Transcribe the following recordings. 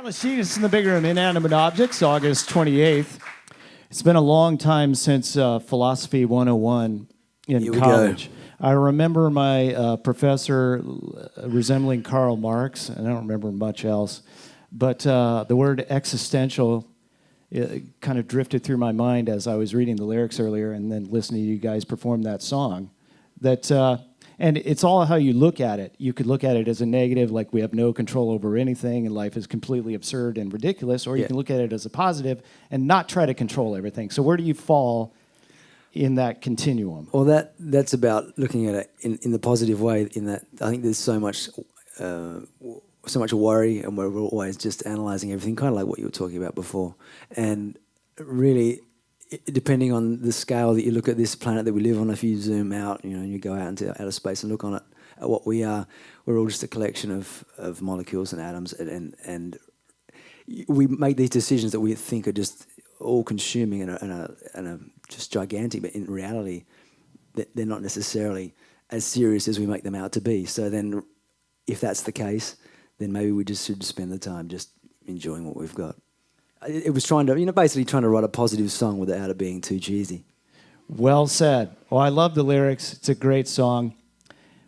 Atlas Genius in the Big Room, Inanimate Objects, August 28th. It's been a long time since Philosophy 101 in Here we college. I remember my professor resembling Karl Marx, and I don't remember much else. But the word existential kind of drifted through my mind as I was reading the lyrics earlier and then listening to you guys perform that song. And it's all how you look at it. You could look at it as a negative, like we have no control over anything and life is completely absurd and ridiculous, or you can look at it as a positive and not try to control everything. So where do you fall in that continuum? Well, that's about looking at it in the positive way. In that, I think there's so much worry, and we're always just analysing everything, kind of like what you were talking about before. And really, depending on the scale that you look at this planet that we live on, if you zoom out, and you go out into outer space and look on it, at what we are, we're all just a collection of molecules and atoms, and we make these decisions that we think are just all-consuming and are just gigantic, but in reality, they're not necessarily as serious as we make them out to be. So then, if that's the case, then maybe we just should spend the time just enjoying what we've got. It was basically trying to write a positive song without it being too cheesy. Well said. Well, I love the lyrics. It's a great song.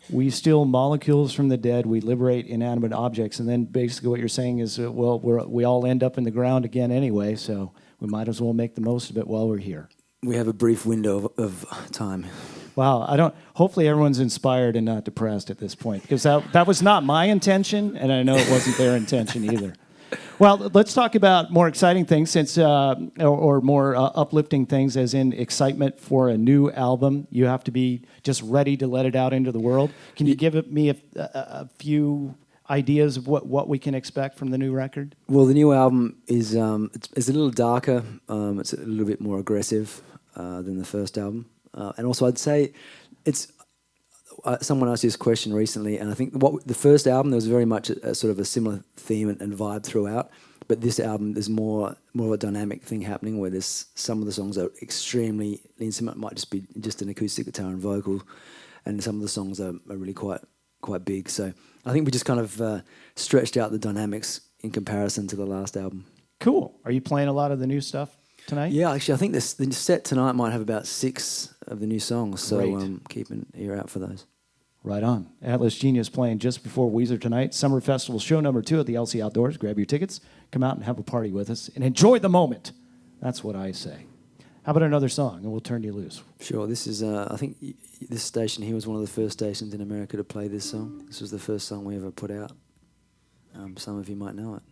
We steal molecules from the dead. We liberate inanimate objects. And then basically what you're saying is, we all end up in the ground again anyway, so we might as well make the most of it while we're here. We have a brief window of time. Wow, hopefully everyone's inspired and not depressed at this point, because that was not my intention, and I know it wasn't their intention either. Well, let's talk about more exciting things, or more uplifting things, as in excitement for a new album. You have to be just ready to let it out into the world. Can you give me a few ideas of what we can expect from the new record? Well, the new album is it's a little darker. It's a little bit more aggressive than the first album. And also, I'd say it's... someone asked this question recently, and I think the first album, there was very much a sort of a similar theme and vibe throughout. But this album, there's more of a dynamic thing happening, where there's some of the songs are extremely intimate, might just be just an acoustic guitar and vocal, and some of the songs are really quite big. So I think we just kind of stretched out the dynamics in comparison to the last album. Cool. Are you playing a lot of the new stuff tonight? Yeah, actually, I think the set tonight might have about 6 of the new songs, so keep an ear out for those. Right on. Atlas Genius playing just before Weezer tonight. Summer Festival show number 2 at the LC Outdoors. Grab your tickets, come out and have a party with us, and enjoy the moment. That's what I say. How about another song, and we'll turn you loose? Sure. This is, I think this station here was one of the first stations in America to play this song. This was the first song we ever put out. Some of you might know it.